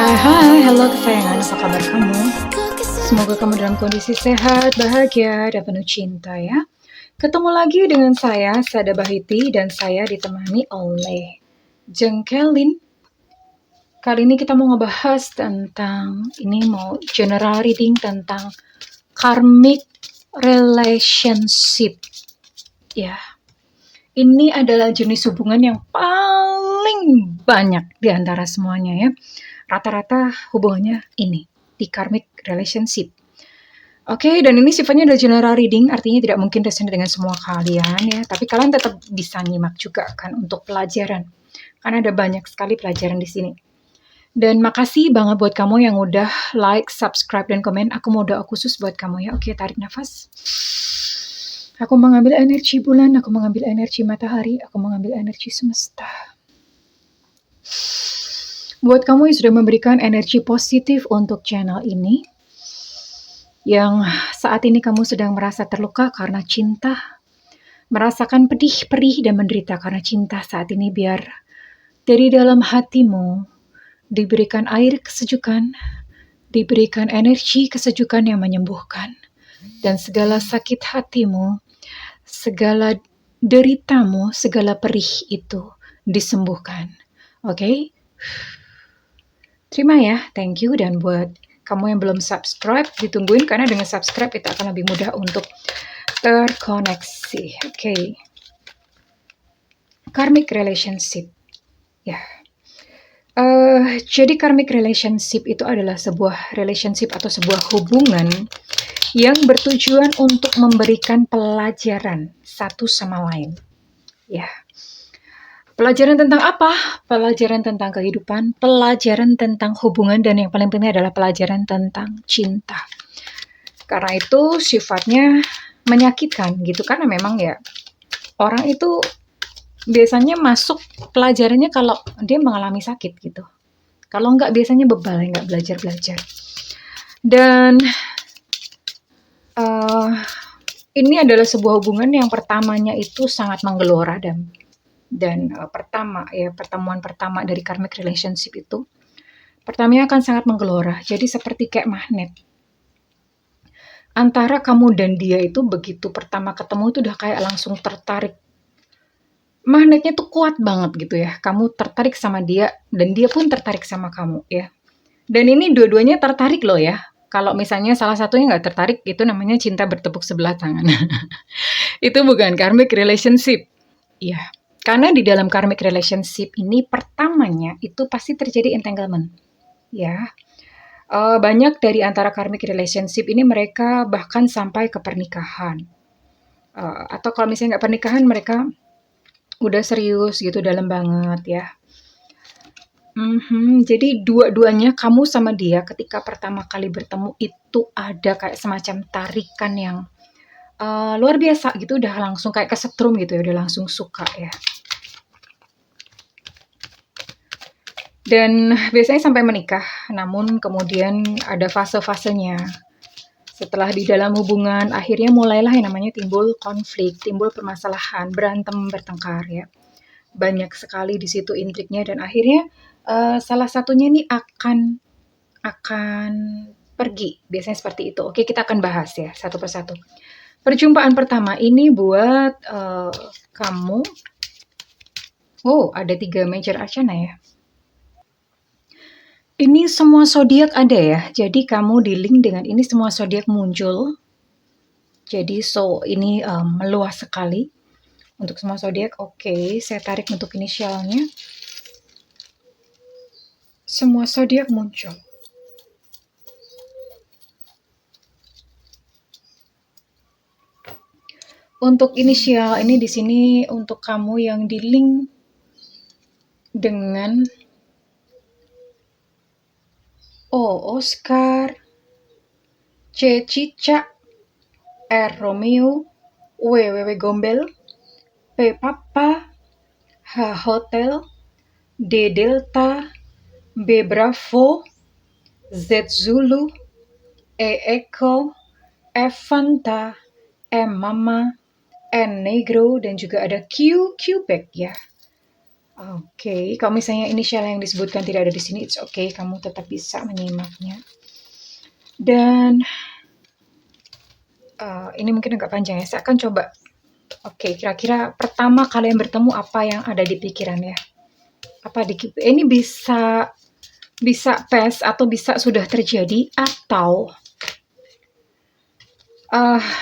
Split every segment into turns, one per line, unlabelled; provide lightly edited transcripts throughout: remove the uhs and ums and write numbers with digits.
Hai, halo kesayangan, apa kabar kamu? Semoga kamu dalam kondisi sehat, bahagia, dan penuh cinta ya. Ketemu lagi dengan saya, Sada Bahiti, dan saya ditemani oleh Jengkelin. Kali ini kita mau ngebahas tentang, mau general reading tentang karmic relationship. Ya, ini adalah jenis hubungan yang paling banyak di antara semuanya ya. Rata-rata hubungannya ini, di karmic relationship. Oke, dan ini sifatnya adalah general reading, artinya tidak mungkin resonate dengan semua kalian ya, tapi kalian tetap bisa nyimak juga kan untuk pelajaran. Karena ada banyak sekali pelajaran di sini. Dan makasih banget buat kamu yang udah like, subscribe, dan komen. Aku mau doa khusus buat kamu ya. Oke, tarik nafas. Aku mengambil energi bulan, aku mengambil energi matahari, aku mengambil energi semesta. Buat kamu yang sudah memberikan energi positif untuk channel ini, yang saat ini kamu sedang merasa terluka karena cinta, merasakan pedih, perih, dan menderita karena cinta saat ini, biar dari dalam hatimu diberikan air kesejukan, diberikan energi kesejukan yang menyembuhkan, dan segala sakit hatimu, segala deritamu, segala perih itu disembuhkan. Oke? Terima ya, thank you. Dan buat kamu yang belum subscribe, ditungguin karena dengan subscribe itu akan lebih mudah untuk terkoneksi. Oke. Karmic relationship. Ya. Jadi karmic relationship itu adalah sebuah relationship atau sebuah hubungan yang bertujuan untuk memberikan pelajaran satu sama lain. Ya. Pelajaran tentang apa? Pelajaran tentang kehidupan, pelajaran tentang hubungan, dan yang paling penting adalah pelajaran tentang cinta. Karena itu sifatnya menyakitkan gitu, karena memang ya orang itu biasanya masuk pelajarannya kalau dia mengalami sakit gitu. Kalau enggak biasanya bebal, enggak belajar-belajar. Dan ini adalah sebuah hubungan yang pertamanya itu sangat menggelora dan pertemuan pertama dari karmic relationship itu pertamanya akan sangat menggelora, jadi seperti kayak magnet antara kamu dan dia. Itu begitu pertama ketemu itu udah kayak langsung tertarik, magnetnya tuh kuat banget gitu ya, kamu tertarik sama dia dan dia pun tertarik sama kamu ya. Dan ini dua-duanya tertarik loh ya. Kalau misalnya salah satunya nggak tertarik, itu namanya cinta bertepuk sebelah tangan. Itu bukan karmic relationship ya. Karena di dalam karmic relationship ini pertamanya itu pasti terjadi entanglement, ya. Banyak dari antara karmic relationship ini mereka bahkan sampai ke pernikahan. Atau kalau misalnya nggak pernikahan, mereka udah serius gitu, dalam banget ya. Jadi dua-duanya, kamu sama dia ketika pertama kali bertemu itu ada kayak semacam tarikan yang luar biasa gitu, udah langsung kayak kesetrum gitu ya, udah langsung suka ya. Dan biasanya sampai menikah, namun kemudian ada fase-fasenya. Setelah di dalam hubungan, akhirnya mulailah yang namanya timbul konflik, timbul permasalahan, berantem, bertengkar ya. Banyak sekali di situ intriknya, dan akhirnya salah satunya ini akan pergi. Biasanya seperti itu. Oke, kita akan bahas ya satu persatu. Perjumpaan pertama ini buat kamu. Oh, ada 3 major arcana ya. Ini semua zodiak ada ya. Jadi kamu di link dengan ini semua zodiak muncul. Jadi ini meluas sekali untuk semua zodiak. Oke, saya tarik untuk inisialnya. Semua zodiak muncul. Untuk inisial ini di sini untuk kamu yang di link dengan O Oscar, C Cicak, R Romeo, W Gombel, P Papa, H Hotel, D Delta, B Bravo, Z Zulu, E Echo, F Fanta, M Mama, N Negro, dan juga ada Q Quebec ya. Oke, kalau misalnya inisial yang disebutkan tidak ada di sini, it's okay, kamu tetap bisa menyimaknya. Dan ini mungkin agak panjang ya, saya akan coba. Oke, kira-kira pertama kalian bertemu apa yang ada di pikiran ya? Ini bisa past atau bisa sudah terjadi atau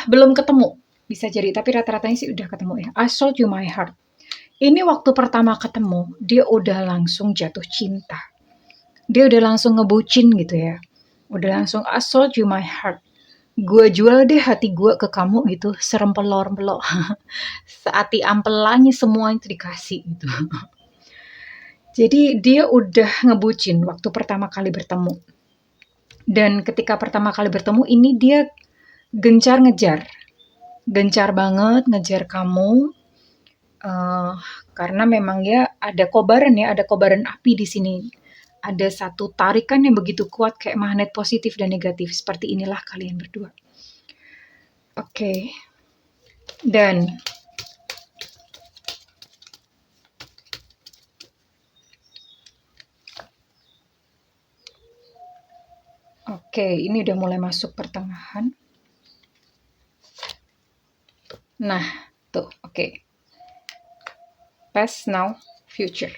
belum ketemu, bisa jadi, tapi rata-ratanya sih udah ketemu ya. I sold you my heart. Ini waktu pertama ketemu, dia udah langsung jatuh cinta. Dia udah langsung ngebucin gitu ya. Udah langsung I sold you my heart. Gue jual deh hati gue ke kamu gitu, serempelor-empelok. Seati ampelannya semua itu dikasih gitu. Jadi dia udah ngebucin waktu pertama kali bertemu. Dan ketika pertama kali bertemu ini dia gencar ngejar. Gencar banget ngejar kamu. Karena memang ya ada kobaran api di sini. Ada satu tarikan yang begitu kuat kayak magnet positif dan negatif. Seperti inilah kalian berdua. Oke. Dan oke, ini udah mulai masuk pertengahan. Nah, tuh, oke. Past, now, future.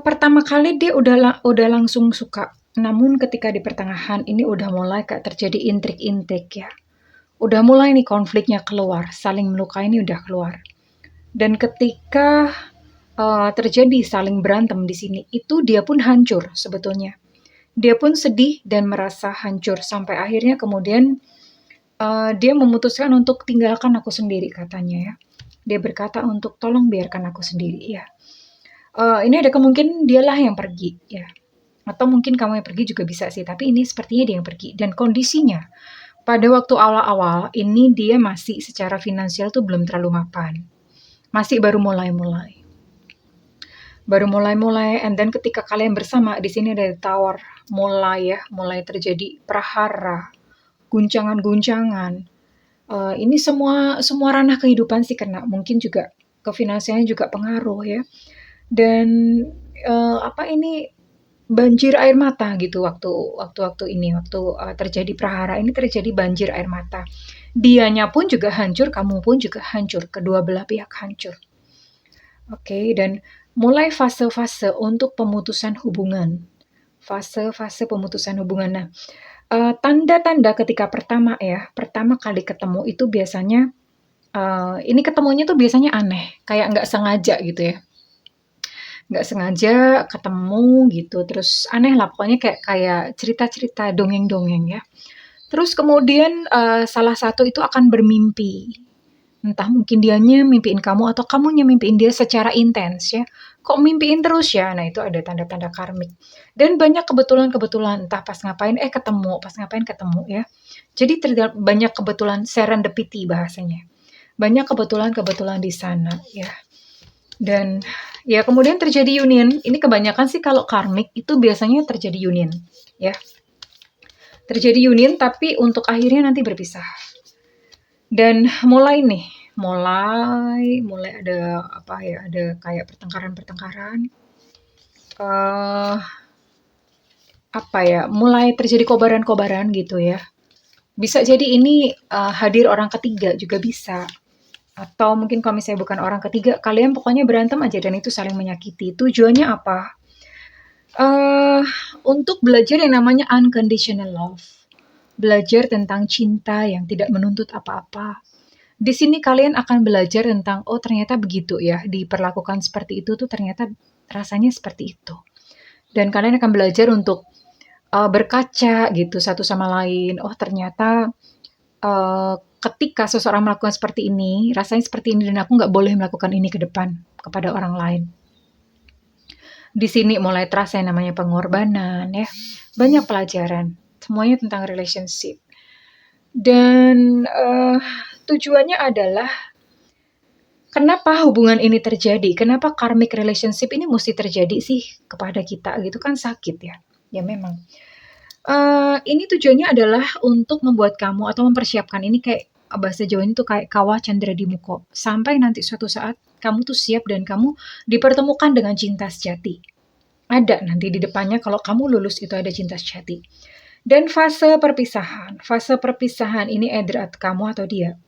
Pertama kali dia udah langsung suka. Namun ketika di pertengahan ini udah mulai kayak terjadi intrik-intrik ya. Udah mulai nih konfliknya keluar, saling melukai ini udah keluar. Dan ketika terjadi saling berantem di sini, itu dia pun hancur sebetulnya. Dia pun sedih dan merasa hancur sampai akhirnya kemudian dia memutuskan untuk tinggalkan aku sendiri katanya ya. Dia berkata untuk tolong biarkan aku sendiri ya. Ini ada kemungkinan dialah yang pergi ya. Atau mungkin kamu yang pergi juga bisa sih, tapi ini sepertinya dia yang pergi. Dan kondisinya pada waktu awal-awal ini dia masih secara finansial tuh belum terlalu mapan. Masih baru mulai-mulai. And then ketika kalian bersama di sini ada tower, mulai terjadi prahara, guncangan-guncangan. Ini semua ranah kehidupan sih kena, mungkin juga ke finansialnya juga pengaruh ya. Dan banjir air mata gitu waktu ini, terjadi prahara ini terjadi banjir air mata. Dianya pun juga hancur, kamu pun juga hancur, kedua belah pihak hancur. Oke, dan mulai fase-fase untuk pemutusan hubungan. Fase-fase pemutusan hubungan. Nah, tanda-tanda ketika pertama kali ketemu itu biasanya, ini ketemunya tuh biasanya aneh, kayak nggak sengaja gitu ya. Nggak sengaja ketemu gitu, terus aneh lah pokoknya kayak cerita-cerita dongeng-dongeng ya. Terus kemudian salah satu itu akan bermimpi. Entah mungkin dianya mimpiin kamu atau kamunya mimpiin dia secara intens ya. Kok mimpiin terus ya? Nah itu ada tanda-tanda karmik. Dan banyak kebetulan-kebetulan, entah pas ngapain ketemu, pas ngapain ketemu ya. Jadi banyak kebetulan, serendipity bahasanya. Banyak kebetulan-kebetulan di sana ya. Dan ya kemudian terjadi union. Ini kebanyakan sih kalau karmik itu biasanya terjadi union ya. Terjadi union tapi untuk akhirnya nanti berpisah. Dan mulai ada ada kayak pertengkaran. Mulai terjadi kobaran-kobaran gitu ya. Bisa jadi ini hadir orang ketiga juga bisa. Atau mungkin kalau misalnya bukan orang ketiga, kalian pokoknya berantem aja dan itu saling menyakiti. Tujuannya apa? Untuk belajar yang namanya unconditional love. Belajar tentang cinta yang tidak menuntut apa-apa. Di sini kalian akan belajar tentang, oh ternyata begitu ya, diperlakukan seperti itu tuh ternyata rasanya seperti itu. Dan kalian akan belajar untuk berkaca gitu satu sama lain. Oh ternyata ketika seseorang melakukan seperti ini, rasanya seperti ini dan aku nggak boleh melakukan ini ke depan kepada orang lain. Di sini mulai terasa yang namanya pengorbanan ya. Banyak pelajaran, semuanya tentang relationship. Dan tujuannya adalah kenapa hubungan ini terjadi? Kenapa karmic relationship ini mesti terjadi sih kepada kita gitu kan sakit ya. Ya memang. Ini tujuannya adalah untuk membuat kamu atau mempersiapkan ini kayak bahasa Jawanya tuh kayak kawah candra di muko. Sampai nanti suatu saat kamu tuh siap dan kamu dipertemukan dengan cinta sejati. Ada nanti di depannya kalau kamu lulus itu ada cinta sejati. Dan fase perpisahan. Fase perpisahan ini either kamu atau dia.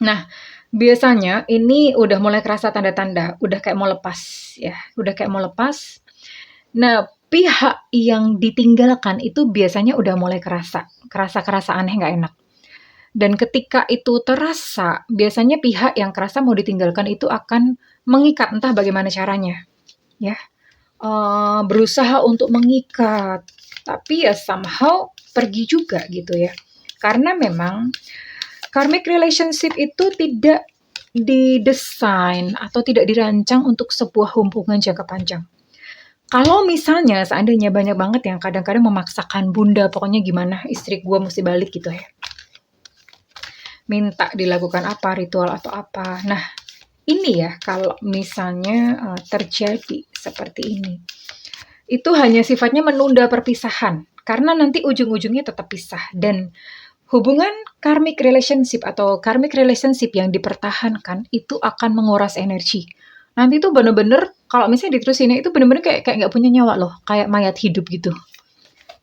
Nah, biasanya ini udah mulai kerasa tanda-tanda, udah kayak mau lepas ya, udah kayak mau lepas. Nah, pihak yang ditinggalkan itu biasanya udah mulai kerasa aneh nggak enak. Dan ketika itu terasa, biasanya pihak yang kerasa mau ditinggalkan itu akan mengikat, entah bagaimana caranya, ya. Berusaha untuk mengikat, tapi ya somehow pergi juga gitu ya. Karena memang karmic relationship itu tidak didesain atau tidak dirancang untuk sebuah hubungan jangka panjang. Kalau misalnya seandainya banyak banget yang kadang-kadang memaksakan, bunda pokoknya gimana istri gue mesti balik gitu ya. Minta dilakukan apa, ritual atau apa. Nah, ini ya kalau misalnya terjadi seperti ini. Itu hanya sifatnya menunda perpisahan. Karena nanti ujung-ujungnya tetap pisah. Dan hubungan karmic relationship atau karmic relationship yang dipertahankan itu akan menguras energi. Nanti tuh bener-bener kalau misalnya diterusin itu bener-bener kayak nggak punya nyawa loh, kayak mayat hidup gitu.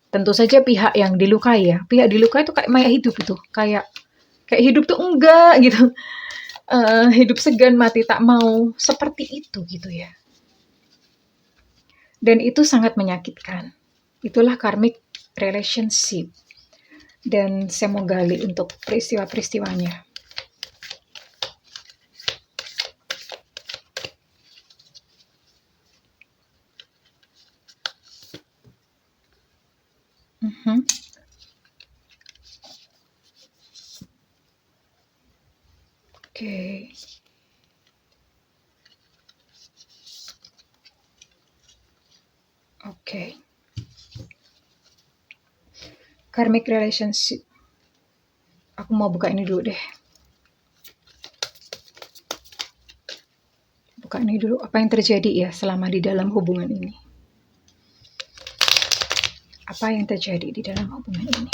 Tentu saja pihak yang dilukai ya, pihak dilukai itu kayak mayat hidup itu, kayak hidup tuh enggak gitu. Hidup segan mati tak mau, seperti itu gitu ya. Dan itu sangat menyakitkan. Itulah karmic relationship. Dan saya mau gali untuk peristiwa-peristiwanya. Oke. Oke. Karmic relationship. Aku mau buka ini dulu deh. Buka ini dulu. Apa yang terjadi ya selama di dalam hubungan ini? Apa yang terjadi di dalam hubungan ini?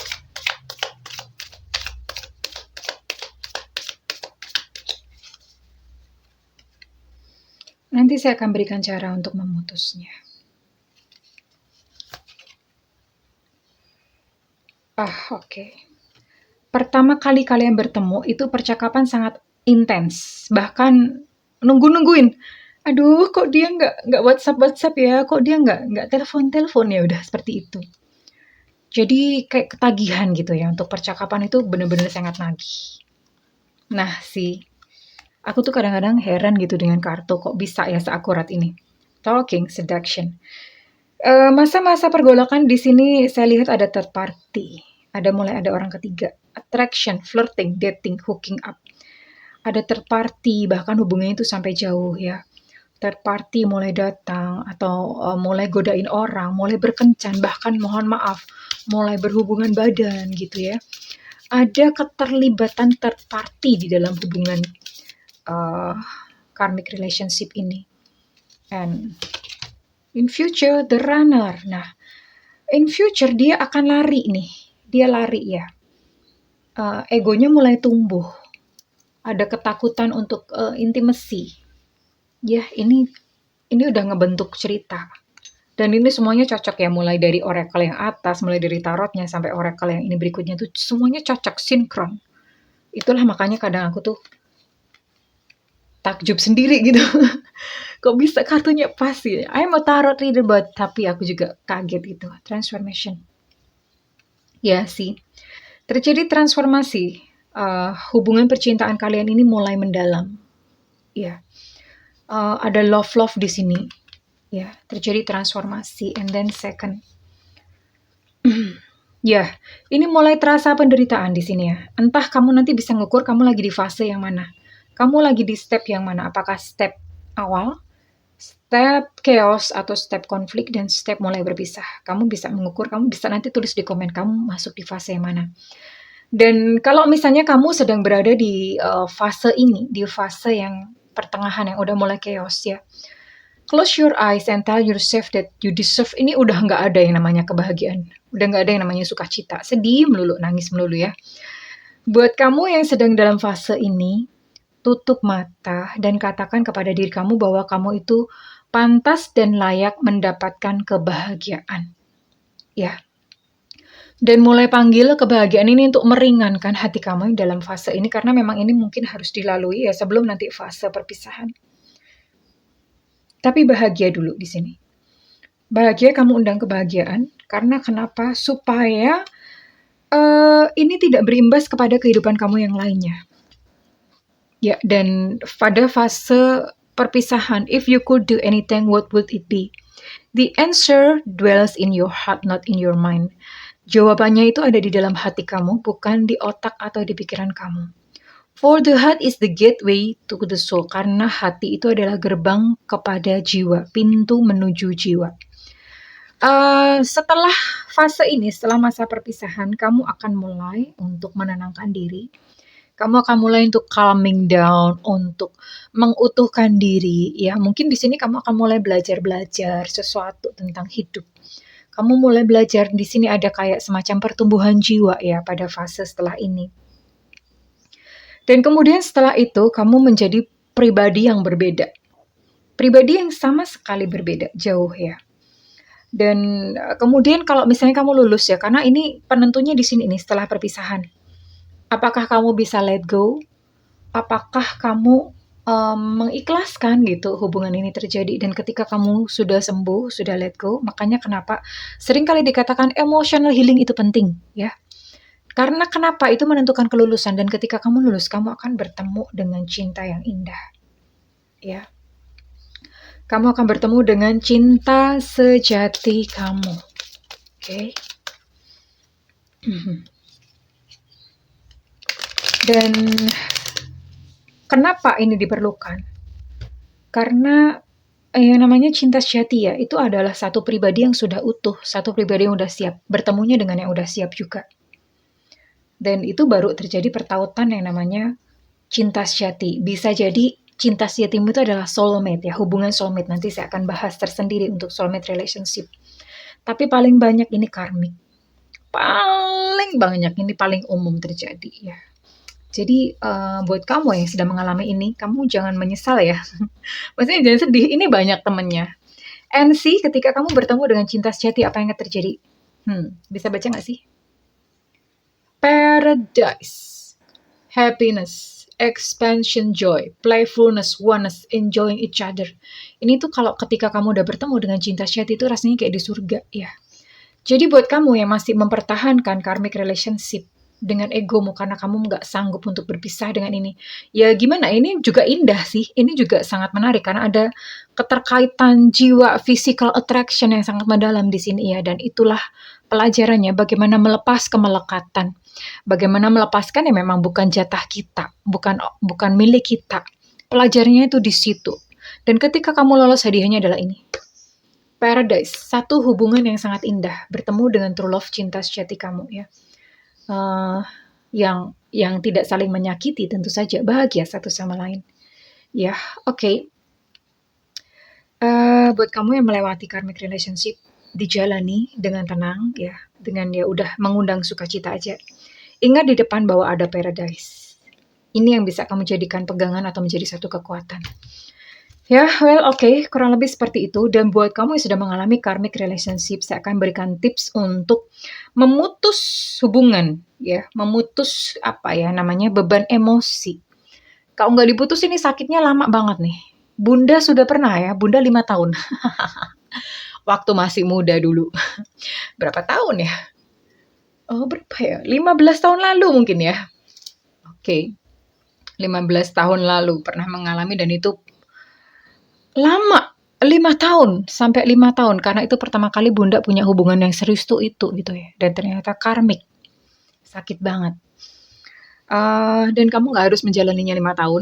Nanti saya akan berikan cara untuk memutusnya. Oke. Pertama kali kalian bertemu itu percakapan sangat intens, bahkan nungguin. Aduh, kok dia nggak WhatsApp ya? Kok dia nggak telepon ya? Udah seperti itu. Jadi kayak ketagihan gitu ya untuk percakapan itu bener-bener sangat nagih. Nah aku tuh kadang-kadang heran gitu dengan kartu kok bisa ya seakurat ini. Talking, seduction. Masa-masa pergolakan di sini saya lihat ada third party. Mulai ada orang ketiga. Attraction, flirting, dating, hooking up. Ada third party, bahkan hubungannya itu sampai jauh ya. Third party mulai datang atau mulai godain orang, mulai berkencan, bahkan mohon maaf, mulai berhubungan badan gitu ya. Ada keterlibatan third party di dalam hubungan karmic relationship ini. And in future, the runner. Nah, in future dia akan lari nih. Dia lari ya. Egonya mulai tumbuh. Ada ketakutan untuk intimacy. Ya, ini udah ngebentuk cerita. Dan ini semuanya cocok ya, mulai dari oracle yang atas, mulai dari tarotnya sampai oracle yang ini berikutnya tuh semuanya cocok, sinkron. Itulah makanya kadang aku tuh takjub sendiri gitu. Kok bisa kartunya pas ya? I'm a tarot reader, tapi aku juga kaget gitu. Transformation. Ya sih. Terjadi transformasi. Hubungan percintaan kalian ini mulai mendalam. Ya. Ada love di sini. Ya, terjadi transformasi. And then second. Ya, ini mulai terasa penderitaan di sini ya. Entah kamu nanti bisa ngukur kamu lagi di fase yang mana. Kamu lagi di step yang mana? Apakah step awal, step chaos, atau step konflik, dan step mulai berpisah? Kamu bisa mengukur, kamu bisa nanti tulis di komen kamu masuk di fase yang mana. Dan kalau misalnya kamu sedang berada di fase ini, di fase yang pertengahan yang udah mulai chaos ya, close your eyes and tell yourself that you deserve. Ini udah nggak ada yang namanya kebahagiaan, udah nggak ada yang namanya sukacita, sedih melulu, nangis melulu ya. Buat kamu yang sedang dalam fase ini, tutup mata dan katakan kepada diri kamu bahwa kamu itu pantas dan layak mendapatkan kebahagiaan. Ya. Dan mulai panggil kebahagiaan ini untuk meringankan hati kamu yang dalam fase ini, karena memang ini mungkin harus dilalui ya sebelum nanti fase perpisahan. Tapi bahagia dulu di sini. Bahagia, kamu undang kebahagiaan. Karena kenapa? Supaya ini tidak berimbas kepada kehidupan kamu yang lainnya. Ya, dan pada fase perpisahan, if you could do anything, what would it be? The answer dwells in your heart, not in your mind. Jawabannya itu ada di dalam hati kamu, bukan di otak atau di pikiran kamu. For the heart is the gateway to the soul. Karena hati itu adalah gerbang kepada jiwa, pintu menuju jiwa. Setelah fase ini, setelah masa perpisahan, kamu akan mulai untuk menenangkan diri. Kamu akan mulai untuk calming down, untuk mengutuhkan diri. Ya, mungkin di sini kamu akan mulai belajar sesuatu tentang hidup. Kamu mulai belajar, di sini ada kayak semacam pertumbuhan jiwa ya pada fase setelah ini. Dan kemudian setelah itu kamu menjadi pribadi yang berbeda. Pribadi yang sama sekali berbeda, jauh ya. Dan kemudian kalau misalnya kamu lulus ya, karena ini penentunya di sini nih setelah perpisahan. Apakah kamu bisa let go? Apakah kamu mengikhlaskan gitu hubungan ini terjadi, dan ketika kamu sudah sembuh, sudah let go, makanya kenapa seringkali dikatakan emotional healing itu penting ya. Karena kenapa? Itu menentukan kelulusan, dan ketika kamu lulus, kamu akan bertemu dengan cinta yang indah. Ya. Kamu akan bertemu dengan cinta sejati kamu. Oke. Dan kenapa ini diperlukan? Karena yang namanya cinta sejati ya, itu adalah satu pribadi yang sudah utuh, satu pribadi yang udah siap, bertemunya dengan yang udah siap juga. Dan itu baru terjadi pertautan yang namanya cinta sejati. Bisa jadi cinta sejatimu itu adalah soulmate ya, hubungan soulmate. Nanti saya akan bahas tersendiri untuk soulmate relationship. Tapi paling banyak ini karmik. Paling banyak ini paling umum terjadi ya. Jadi buat kamu yang sedang mengalami ini, kamu jangan menyesal ya. Maksudnya jangan sedih, ini banyak temennya. And see, ketika kamu bertemu dengan cinta sejati, apa yang akan terjadi? Bisa baca nggak sih? Paradise, happiness, expansion, joy, playfulness, oneness, enjoying each other. Ini tuh kalau ketika kamu udah bertemu dengan cinta sejati itu rasanya kayak di surga ya. Jadi buat kamu yang masih mempertahankan karmic relationship dengan egomu karena kamu nggak sanggup untuk berpisah dengan ini, ya gimana, ini juga indah sih, ini juga sangat menarik karena ada keterkaitan jiwa, physical attraction yang sangat mendalam di sini ya. Dan itulah pelajarannya, bagaimana melepas kemelekatan, bagaimana melepaskan yang memang bukan jatah kita, bukan milik kita. Pelajarannya itu di situ. Dan ketika kamu lolos, hadiahnya adalah ini. Paradise, satu hubungan yang sangat indah, bertemu dengan true love, cinta sejati kamu ya. Yang tidak saling menyakiti, tentu saja bahagia satu sama lain. Ya, oke. Buat kamu yang melewati karmic relationship, dijalani dengan tenang ya, dengan ya udah mengundang sukacita aja. Ingat di depan bahwa ada paradise. Ini yang bisa kamu jadikan pegangan atau menjadi satu kekuatan. Ya, well, oke, kurang lebih seperti itu. Dan buat kamu yang sudah mengalami karmic relationship, saya akan berikan tips untuk memutus hubungan, ya, memutus beban emosi. Kalau nggak diputus ini sakitnya lama banget nih. Bunda sudah pernah ya, Bunda 5 tahun. Waktu masih muda dulu. Berapa tahun ya? Berapa ya? 15 tahun lalu mungkin ya. Oke. 15 tahun lalu pernah mengalami, dan itu lama, 5 tahun, sampai 5 tahun, karena itu pertama kali Bunda punya hubungan yang serius tuh itu gitu ya, dan ternyata karmik, sakit banget. Dan kamu nggak harus menjalaninya 5 tahun,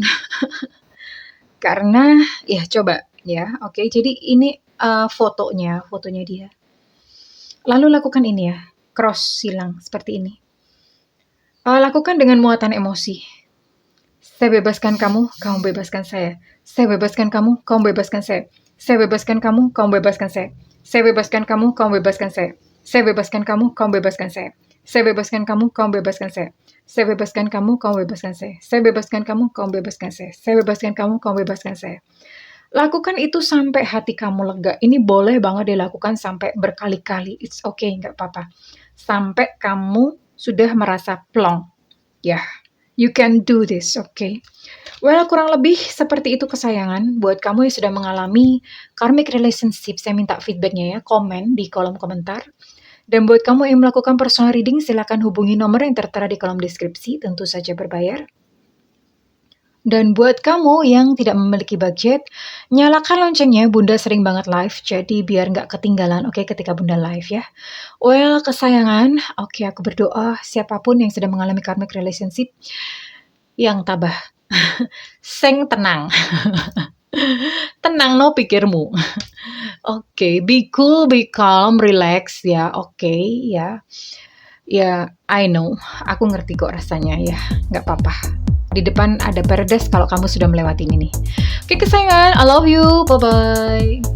karena ya coba ya, oke, jadi ini fotonya dia. Lalu lakukan ini ya, cross silang seperti ini. Lakukan dengan muatan emosi. Saya bebaskan kamu, kamu bebaskan saya. Saya bebaskan kamu, kamu bebaskan saya. Saya bebaskan kamu, kamu bebaskan saya. Saya bebaskan kamu, kamu bebaskan saya. Saya bebaskan kamu, kamu bebaskan saya. Saya bebaskan kamu, kamu bebaskan saya. Saya bebaskan kamu, kamu bebaskan saya. Saya bebaskan kamu, kamu bebaskan saya. Saya bebaskan kamu, kamu bebaskan saya. Lakukan itu sampai hati kamu lega. Ini boleh banget dilakukan sampai berkali-kali. It's okay, nggak apa-apa. Sampai kamu sudah merasa plong. Ya, you can do this, okay? Well, kurang lebih seperti itu kesayangan. Buat kamu yang sudah mengalami karmic relationship, saya minta feedbacknya ya, komen di kolom komentar. Dan buat kamu yang melakukan personal reading, silakan hubungi nomor yang tertera di kolom deskripsi, tentu saja berbayar. Dan buat kamu yang tidak memiliki budget, nyalakan loncengnya, Bunda sering banget live, jadi biar nggak ketinggalan, oke, ketika Bunda live ya. Well, kesayangan, oke, aku berdoa siapapun yang sedang mengalami karmic relationship, yang tabah, seng tenang. Tenang no pikirmu. Oke, be cool, be calm, relax ya, oke, ya. Ya, I know, aku ngerti kok rasanya ya, nggak apa-apa. Di depan ada paradise kalau kamu sudah melewati ini. Oke kesayangan, I love you, bye-bye.